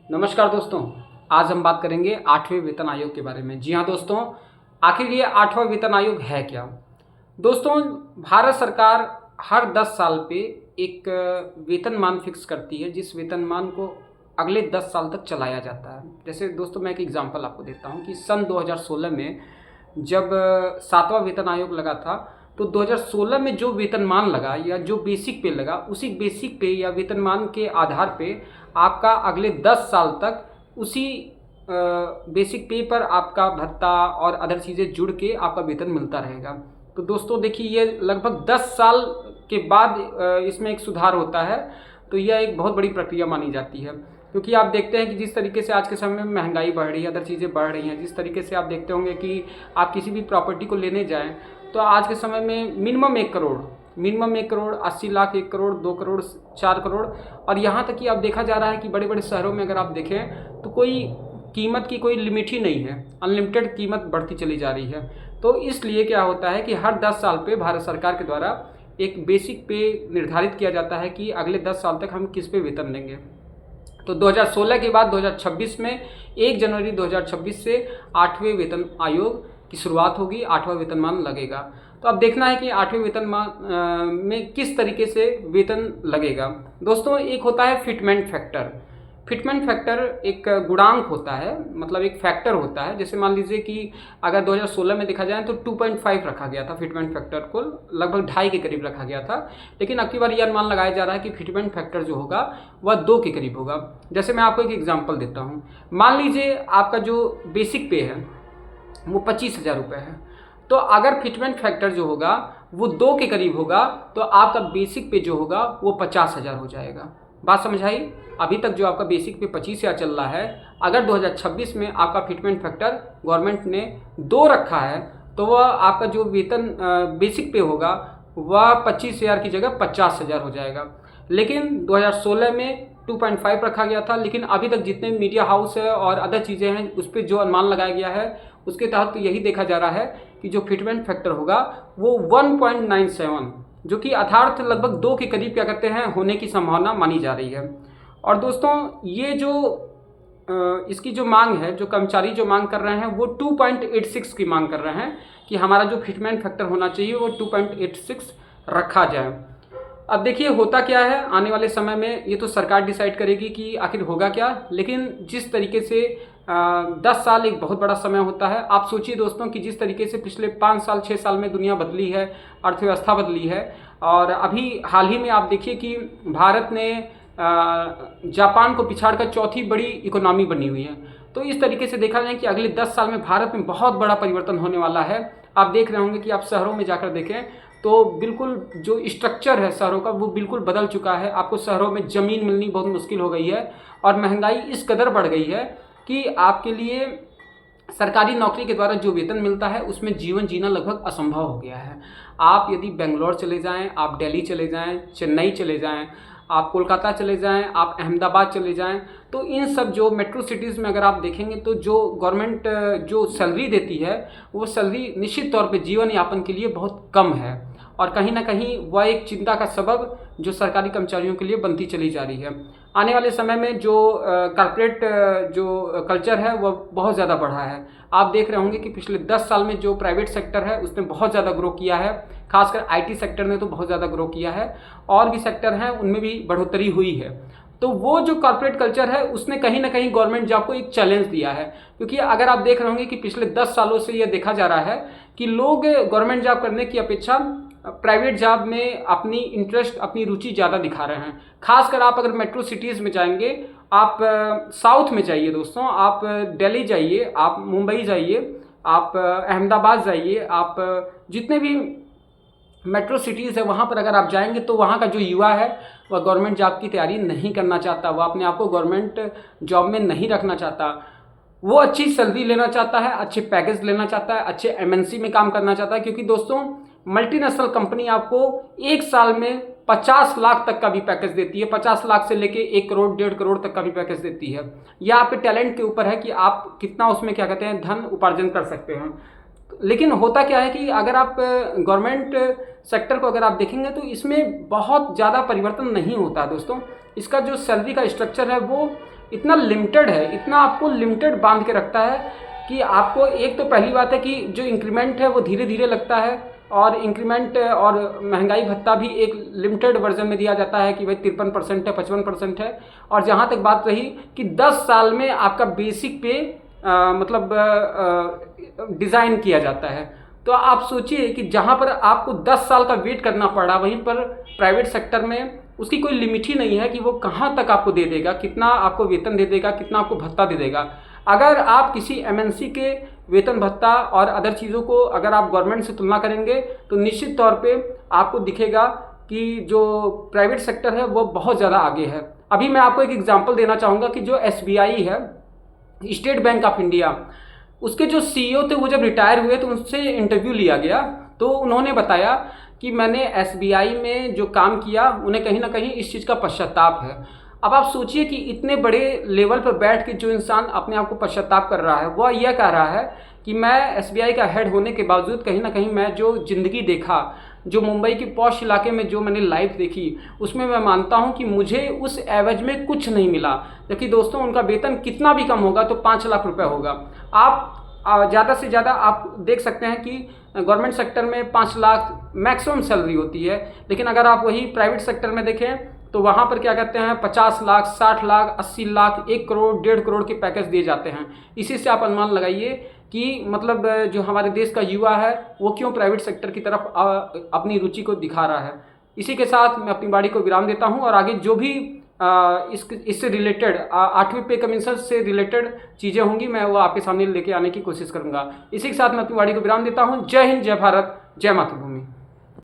नमस्कार दोस्तों। आज हम बात करेंगे 8वें वेतन आयोग के बारे में। जी हाँ दोस्तों, आखिर ये 8वां वेतन आयोग है क्या? दोस्तों, भारत सरकार हर 10 साल पे एक वेतनमान फिक्स करती है, जिस वेतनमान को अगले 10 साल तक चलाया जाता है। जैसे दोस्तों, मैं एक एग्जांपल आपको देता हूँ कि सन 2016 में जब 7वां वेतन आयोग लगा था, तो 2016 में जो वेतनमान लगा या जो बेसिक पे लगा, उसी बेसिक पे या वेतनमान के आधार पे आपका अगले 10 साल तक उसी बेसिक पे पर आपका भत्ता और अदर चीज़ें जुड़ के आपका वेतन मिलता रहेगा। तो दोस्तों देखिए, ये लगभग 10 साल के बाद इसमें एक सुधार होता है। तो यह एक बहुत बड़ी प्रक्रिया मानी जाती है, क्योंकि आप देखते हैं कि जिस तरीके से आज के समय में महंगाई बढ़ रही है, अदर चीज़ें बढ़ रही हैं, जिस तरीके से आप देखते होंगे कि आप किसी भी प्रॉपर्टी को लेने जाएं तो आज के समय में मिनिमम 1 करोड़, 80 लाख, 1 करोड़, 2 करोड़, 4 करोड़, और यहाँ तक कि अब देखा जा रहा है कि बड़े बड़े शहरों में अगर आप देखें तो कोई कीमत की कोई लिमिट ही नहीं है, अनलिमिटेड कीमत बढ़ती चली जा रही है। तो इसलिए क्या होता है कि हर 10 साल पे भारत सरकार के द्वारा एक बेसिक पे निर्धारित किया जाता है कि अगले 10 साल तक हम किस पे वेतन देंगे। तो 2016 के बाद 2026 में 1 जनवरी 2026 से 8वें वेतन आयोग की शुरुआत होगी, 8वां वेतनमान लगेगा। तो अब देखना है कि 8वें वेतनमान में किस तरीके से वेतन लगेगा। दोस्तों, एक होता है फिटमेंट फैक्टर। फिटमेंट फैक्टर एक गुणांक होता है, मतलब एक फैक्टर होता है। जैसे मान लीजिए कि अगर 2016 में देखा जाए तो 2.5 रखा गया था फिटमेंट फैक्टर को, लगभग 2.5 के करीब रखा गया था। लेकिन अब की बार यह अनुमान लगाया जा रहा है कि फिटमेंट फैक्टर जो होगा वह 2 के करीब होगा। जैसे मैं आपको एक एग्जाम्पल देता हूँ। मान लीजिए आपका जो बेसिक पे है वो 25,000 रुपये है, तो अगर फिटमेंट फैक्टर जो होगा वो 2 के करीब होगा तो आपका बेसिक पे जो होगा वो 50,000 हो जाएगा। बात समझ आई? अभी तक जो आपका बेसिक पे 25,000 चल रहा है, अगर 2026 में आपका फिटमेंट फैक्टर गवर्नमेंट ने 2 रखा है तो वह आपका जो वेतन बेसिक पे होगा वह 25,000 की जगह 50,000 हो जाएगा। लेकिन 2016 में 2.5 रखा गया था, लेकिन अभी तक जितने मीडिया हाउस है और अदर चीज़ें हैं उस पर जो अनुमान लगाया गया है उसके तहत तो यही देखा जा रहा है कि जो फिटमेंट फैक्टर होगा वो 1.97, जो कि अर्थात लगभग 2 के करीब क्या करते हैं होने की संभावना मानी जा रही है। और दोस्तों, ये जो इसकी जो मांग है, जो कर्मचारी जो मांग कर रहे हैं वो 2.86 की मांग कर रहे हैं कि हमारा जो फिटमेंट फैक्टर होना चाहिए वो 2.86 रखा जाए। अब देखिए होता क्या है, आने वाले समय में ये तो सरकार डिसाइड करेगी कि आखिर होगा क्या। लेकिन जिस तरीके से 10 साल एक बहुत बड़ा समय होता है। आप सोचिए दोस्तों कि जिस तरीके से पिछले 5 साल 6 साल में दुनिया बदली है, अर्थव्यवस्था बदली है, और अभी हाल ही में आप देखिए कि भारत ने जापान को पिछाड़कर चौथी बड़ी इकोनॉमी बनी हुई है। तो इस तरीके से देखा जाए कि अगले 10 साल में भारत में बहुत बड़ा परिवर्तन होने वाला है। आप देख रहे होंगे कि आप शहरों में जाकर देखें तो बिल्कुल जो स्ट्रक्चर है शहरों का वो बिल्कुल बदल चुका है। आपको शहरों में ज़मीन मिलनी बहुत मुश्किल हो गई है, और महंगाई इस कदर बढ़ गई है कि आपके लिए सरकारी नौकरी के द्वारा जो वेतन मिलता है उसमें जीवन जीना लगभग असंभव हो गया है। आप यदि बेंगलोर चले जाएं, आप दिल्ली चले जाएं, चेन्नई चले जाएं, आप कोलकाता चले जाएं, आप अहमदाबाद चले जाएं, तो इन सब जो मेट्रो सिटीज़ में अगर आप देखेंगे तो जो गवर्नमेंट जो सैलरी देती है वो सैलरी निश्चित तौर पे जीवन यापन के लिए बहुत कम है, और कहीं ना कहीं वह एक चिंता का सबब जो सरकारी कर्मचारियों के लिए बनती चली जा रही है। आने वाले समय में जो कॉर्पोरेट जो कल्चर है वह बहुत ज़्यादा बढ़ा है। आप देख रहे होंगे कि पिछले 10 साल में जो प्राइवेट सेक्टर है उसने बहुत ज़्यादा ग्रो किया है, खासकर आईटी सेक्टर ने तो बहुत ज़्यादा ग्रो किया है, और भी सेक्टर हैं उनमें भी बढ़ोतरी हुई है। तो वो जो कॉर्पोरेट कल्चर है उसने कहीं ना कहीं गवर्नमेंट जॉब को एक चैलेंज दिया है, क्योंकि अगर आप देख रहे होंगे कि पिछले 10 सालों से यह देखा जा रहा है कि लोग गवर्नमेंट जॉब करने की अपेक्षा प्राइवेट जॉब में अपनी इंटरेस्ट, अपनी रुचि ज़्यादा दिखा रहे हैं। खासकर आप अगर मेट्रो सिटीज़ में जाएंगे, आप साउथ में जाइए दोस्तों, आप दिल्ली जाइए, आप मुंबई जाइए, आप अहमदाबाद जाइए, आप जितने भी मेट्रो सिटीज़ है वहाँ पर अगर आप जाएंगे तो वहाँ का जो युवा है वह गवर्नमेंट जॉब की तैयारी नहीं करना चाहता, वह अपने आप को गवर्नमेंट जॉब में नहीं रखना चाहता। वो अच्छी सैलरी लेना चाहता है, अच्छे पैकेज लेना चाहता है, अच्छे एमएनसी में काम करना चाहता है, क्योंकि दोस्तों मल्टीनेशनल कंपनी आपको 1 साल में 50 लाख तक का भी पैकेज देती है, 50 लाख से लेके 1 करोड़ 1.5 करोड़ तक का भी पैकेज देती है। यह आपके टैलेंट के ऊपर है कि आप कितना उसमें क्या कहते हैं धन उपार्जन कर सकते हैं। लेकिन होता क्या है कि अगर आप गवर्नमेंट सेक्टर को अगर आप देखेंगे तो इसमें बहुत ज़्यादा परिवर्तन नहीं होता है दोस्तों। इसका जो सैलरी का स्ट्रक्चर है वो इतना लिमिटेड है, इतना आपको लिमिटेड बांध के रखता है कि आपको एक तो पहली बात है कि जो इंक्रीमेंट है वो धीरे धीरे लगता है, और इंक्रीमेंट और महंगाई भत्ता भी एक लिमिटेड वर्जन में दिया जाता है कि भाई 53% है, 55% है। और जहाँ तक बात रही कि 10 साल में आपका बेसिक पे मतलब डिज़ाइन किया जाता है, तो आप सोचिए कि जहाँ पर आपको 10 साल का वेट करना पड़ा, वहीं पर प्राइवेट सेक्टर में उसकी कोई लिमिट ही नहीं है कि वो कहाँ तक आपको दे देगा, कितना आपको वेतन दे देगा, कितना आपको भत्ता दे देगा। अगर आप किसी एमएनसी के वेतन भत्ता और अदर चीज़ों को अगर आप गवर्नमेंट से तुलना करेंगे तो निश्चित तौर पे आपको दिखेगा कि जो प्राइवेट सेक्टर है वो बहुत ज़्यादा आगे है। अभी मैं आपको एक एग्जांपल देना चाहूँगा कि जो एसबीआई है, स्टेट बैंक ऑफ इंडिया, उसके जो सीईओ थे वो जब रिटायर हुए तो उनसे इंटरव्यू लिया गया, तो उन्होंने बताया कि मैंने एसबीआई में जो काम किया उन्हें कहीं ना कहीं इस चीज़ का पश्चाताप है। अब आप सोचिए कि इतने बड़े लेवल पर बैठ के जो इंसान अपने आप को पश्चाताप कर रहा है, वह यह कह रहा है कि मैं एसबीआई का हेड होने के बावजूद कहीं ना कहीं मैं जो ज़िंदगी देखा, जो मुंबई के पॉश इलाके में जो मैंने लाइफ देखी, उसमें मैं मानता हूं कि मुझे उस एवज में कुछ नहीं मिला। जबकि दोस्तों उनका वेतन कितना भी कम होगा तो 5 लाख रुपए होगा। आप ज़्यादा से ज़्यादा आप देख सकते हैं कि गवर्नमेंट सेक्टर में 5 लाख मैक्सिमम सैलरी होती है, लेकिन अगर आप वही प्राइवेट सेक्टर में देखें तो वहाँ पर क्या कहते हैं 50 लाख, 60 लाख, 80 लाख, 1 करोड़, 1.5 करोड़ के पैकेज दिए जाते हैं। इसी से आप अनुमान लगाइए कि मतलब जो हमारे देश का युवा है वो क्यों प्राइवेट सेक्टर की तरफ अपनी रुचि को दिखा रहा है। इसी के साथ मैं अपनी बाड़ी को विराम देता हूँ और आगे जो भी इससे रिलेटेड 8वें पे कमीशन से रिलेटेड चीज़ें होंगी मैं वो आपके सामने लेके आने की कोशिश करूँगा। इसी के साथ मैं अपनी बाड़ी को विराम देता हूँ। जय हिंद, जय भारत, जय मातृभूमि।